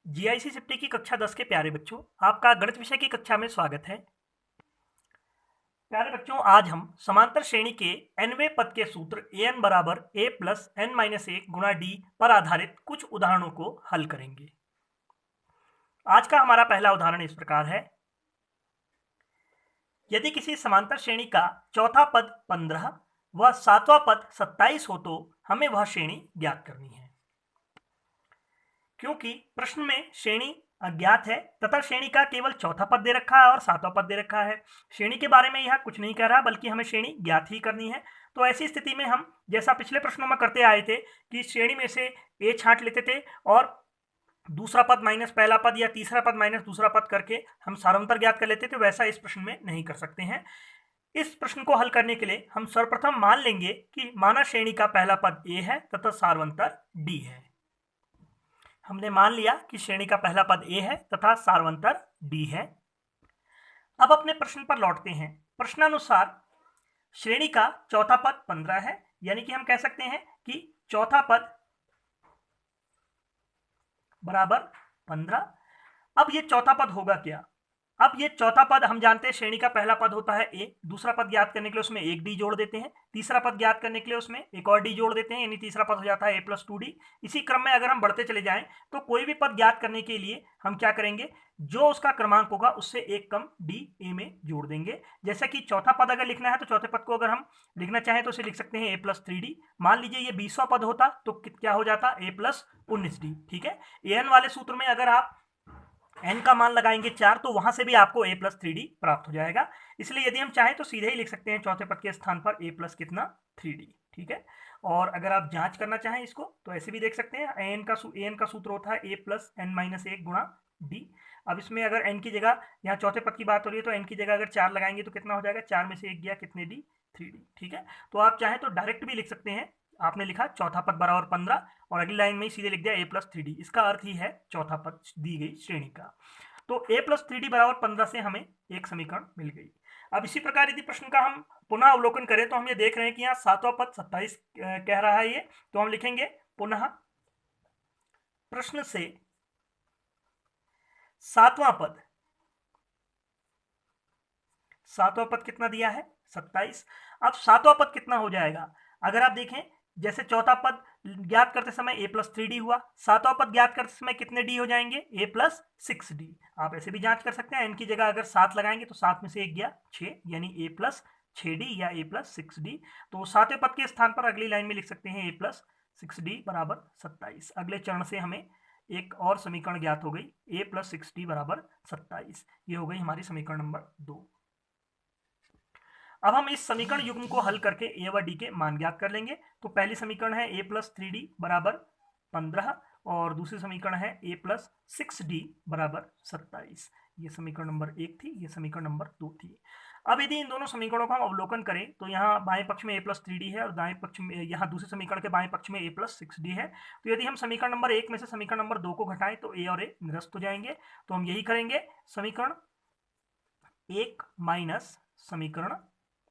GIC की कक्षा 10 के प्यारे बच्चों, आपका गणित विषय की कक्षा में स्वागत है। प्यारे बच्चों, आज हम समांतर श्रेणी के nवें पद के सूत्र an बराबर a प्लस n माइनस 1 गुणा d पर आधारित कुछ उदाहरणों को हल करेंगे। आज का हमारा पहला उदाहरण इस प्रकार है। यदि किसी समांतर श्रेणी का चौथा पद 15 व सातवां पद 27 हो तो हमें वह श्रेणी ज्ञात करनी है। क्योंकि प्रश्न में श्रेणी अज्ञात है तथा श्रेणी का केवल चौथा पद दे रखा है और सातवां पद दे रखा है। श्रेणी के बारे में यह कुछ नहीं कह रहा, बल्कि हमें श्रेणी ज्ञात ही करनी है। तो ऐसी स्थिति में हम जैसा पिछले प्रश्नों में करते आए थे कि श्रेणी में से ए छांट लेते थे और दूसरा पद माइनस पहला पद या तीसरा पद माइनस दूसरा पद करके हम सारांतर ज्ञात कर लेते थे, वैसा इस प्रश्न में नहीं कर सकते हैं। इस प्रश्न को हल करने के लिए हम सर्वप्रथम मान लेंगे कि माना श्रेणी का पहला पद ए है तथा सारवंतर डी है। हमने मान लिया कि श्रेणी का पहला पद ए है तथा सारवंतर डी है। अब अपने प्रश्न पर लौटते हैं। प्रश्नानुसार श्रेणी का चौथा पद 15 है, यानी कि हम कह सकते हैं कि चौथा पद बराबर 15। अब ये चौथा पद होगा क्या? अब ये चौथा पद हम जानते हैं श्रेणी का पहला पद होता है ए, दूसरा पद ज्ञात करने के लिए उसमें एक डी जोड़ देते हैं, तीसरा पद ज्ञात करने के लिए उसमें एक और डी जोड़ देते हैं, यानी तीसरा पद हो जाता है ए प्लस 2d। इसी क्रम में अगर हम बढ़ते चले जाएं तो कोई भी पद ज्ञात करने के लिए हम क्या करेंगे, जो उसका क्रमांक होगा उससे एक कम डी ए में जोड़ देंगे। जैसा कि चौथा पद अगर लिखना है तो चौथे पद को अगर हम लिखना चाहें तो उसे लिख सकते हैं ए प्लस 3d। मान लीजिए ये 20वां पद होता तो क्या हो जाता, ए प्लस 19d। ठीक है, एन वाले सूत्र में अगर आप n का मान लगाएंगे 4 तो वहां से भी आपको a प्लस 3d प्राप्त हो जाएगा। इसलिए यदि हम चाहें तो सीधे ही लिख सकते हैं चौथे पद के स्थान पर a प्लस कितना 3d। ठीक है, और अगर आप जांच करना चाहें इसको तो ऐसे भी देख सकते हैं। an का सूत्र होता है a प्लस n माइनस 1 गुणा d। अब इसमें अगर n की जगह, यहाँ चौथे पद की बात हो रही है, तो n की जगह अगर 4 लगाएंगे तो कितना हो जाएगा, 4 में से 1 गया, कितने d, 3d। ठीक है, तो आप चाहें तो डायरेक्ट भी लिख सकते हैं। आपने लिखा चौथा पद बराबर 15 और अगली लाइन में ही सीधे लिख दिया a प्लस 3d। इसका अर्थ ही है चौथा पद दी गई श्रेणी का। तो a प्लस 3d बराबर 15 से हमें एक समीकरण मिल गई। अब इसी प्रकार यदि प्रश्न का हम पुनः अवलोकन करें तो हम ये देख रहे हैं कि यहाँ सातवां पद 27 कह रहा है ये, तो हम लिखेंगे पुनः प्रश्न से सातवां पद कितना दिया है, 27। अब सातवां पद कितना हो जाएगा, अगर आप देखें जैसे चौथा पद ज्ञात करते समय a प्लस 3d हुआ, सातवां पद ज्ञात करते समय कितने d हो जाएंगे, a प्लस 6d। आप ऐसे भी जांच कर सकते हैं, n की जगह अगर 7 लगाएंगे तो 7 में से 1 गया 6, यानी a प्लस 6d या a प्लस 6d। तो सातवें पद के स्थान पर अगली लाइन में लिख सकते हैं a प्लस 6d बराबर 27। अगले चरण से हमें एक और समीकरण ज्ञात हो गई, a प्लस 6d बराबर 27। ये हो गई हमारी समीकरण नंबर 2। अब हम इस समीकरण युग्म को हल करके a व d के मान ज्ञात कर लेंगे। तो पहली समीकरण है a प्लस 3d बराबर 15 और दूसरी समीकरण है a प्लस 6d बराबर 27। ये समीकरण नंबर 1 थी, ये समीकरण नंबर 2 थी। अब यदि इन दोनों समीकरणों का हम अवलोकन करें तो यहाँ बाएं पक्ष में a प्लस 3d है और दाएं पक्ष में, यहाँ दूसरे समीकरण के बाएं पक्ष में a प्लस 6d है। तो यदि हम समीकरण नंबर 1 में से समीकरण नंबर 2 को घटाएं तो a और a निरस्त हो जाएंगे। तो हम यही करेंगे, समीकरण 1 माइनस समीकरण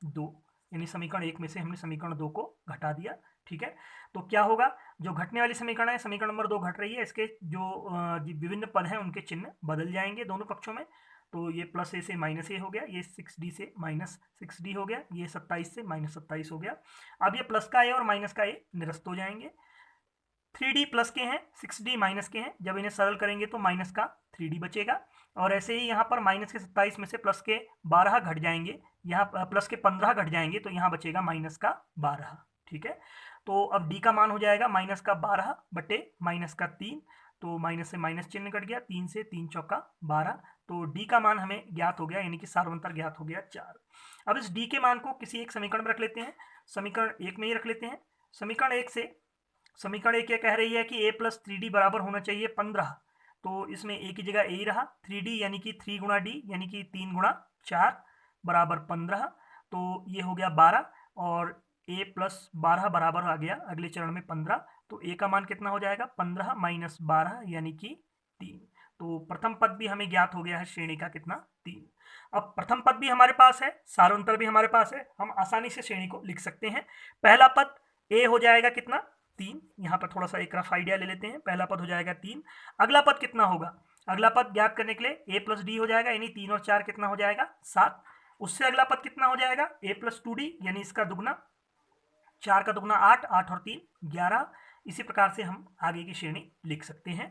2, यानी समीकरण 1 में से हमने समीकरण 2 को घटा दिया। ठीक है, तो क्या होगा, जो घटने वाली समीकरण है समीकरण नंबर 2 घट रही है, इसके जो विभिन्न पद हैं उनके चिन्ह बदल जाएंगे दोनों पक्षों में। तो ये प्लस ए से माइनस ए हो गया, ये 6d से माइनस 6d हो गया, ये 27 से माइनस 27 हो गया। अब ये प्लस का ए और माइनस का ए निरस्त हो जाएंगे। 3d प्लस के हैं, 6d माइनस के हैं, जब इन्हें सरल करेंगे तो माइनस का 3d बचेगा। और ऐसे ही यहाँ पर माइनस के 27 में से प्लस के 12 घट जाएंगे, यहाँ प्लस के 15 घट जाएंगे, तो यहाँ बचेगा माइनस का 12। ठीक है, तो अब d का मान हो जाएगा माइनस का 12 बटे माइनस का 3। तो माइनस से माइनस चिन्ह कट गया, 3 से 3 चौका 12। तो d का मान हमें ज्ञात हो गया, यानी कि सारवंतर ज्ञात हो गया 4। अब इस d के मान को किसी एक समीकरण में रख लेते हैं, समीकरण 1 में ही रख लेते हैं। समीकरण 1 से समीकरण 1 क्या कह रही है कि a प्लस 3d बराबर होना चाहिए 15। तो इसमें a की जगह a ही रहा, 3d यानी कि 3 गुणा d यानी कि 3 गुणा 4 बराबर 15। तो ये हो गया 12 और a प्लस 12 बराबर आ गया अगले चरण में 15। तो a का मान कितना हो जाएगा, 15 माइनस 12 यानी कि 3। तो प्रथम पद भी हमें ज्ञात हो गया है, श्रेणी का कितना, 3। अब प्रथम पद भी हमारे पास है, सारांतर भी हमारे पास है, हम आसानी से श्रेणी को लिख सकते हैं। पहला पद a हो जाएगा कितना, 3। यहाँ पर थोड़ा सा एक रफ आइडिया ले लेते हैं। पहला पद हो जाएगा 3। अगला पद कितना होगा? अगला पद ज्ञात करने के लिए a प्लस डी हो जाएगा, यानी 3 और 4 कितना हो जाएगा? 7। उससे अगला पद कितना हो जाएगा? a प्लस 2d, यानी इसका दुगना, 4 का दुगना 8, 8 और 3 11। इसी प्रकार से हम आगे की श्रेणी लिख सकते हैं।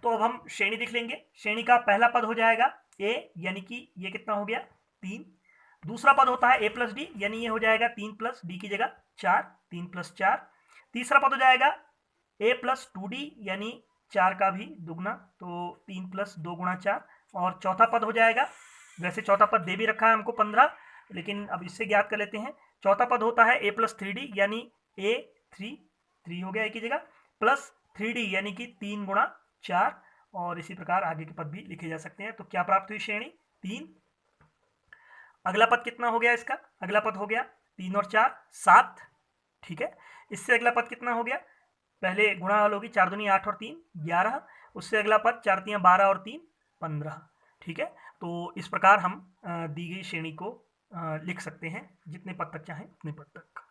तो अब हम श्रेणी लिख लेंगे। श्रेणी का पहला पद हो जाएगा a, यानी कि ये कितना हो गया? 3। दूसरा पद होता है a प्लस डी, यानी ये हो जाएगा 3 प्लस डी की जगह 4, 3 प्लस 4। तीसरा पद हो जाएगा a प्लस 2d, यानी 4 का भी दुगना, तो 3 प्लस 2 गुणा 4। और चौथा पद हो जाएगा, वैसे चौथा पद दे भी रखा है हमको 15, लेकिन अब इससे ज्ञात कर लेते हैं। चौथा पद होता है a प्लस 3d, यानी a 3 हो गया एक ही जगह, प्लस 3d, यानी कि 3 गुणा 4। और इसी प्रकार आगे के पद भी लिखे जा सकते हैं। तो क्या प्राप्त हुई? श्रेणी 3। अगला पद कितना हो गया इसका? अगला पद हो गया 3 और 4 7, ठीक है। इससे अगला पद कितना हो गया? पहले गुणा हल होगी, 4 दूनी 8 और 3 11। उससे अगला पद 4 तियां 12 और 3 15, ठीक है। तो इस प्रकार हम दी गई श्रेणी को लिख सकते हैं, जितने पद तक चाहें उतने पद तक।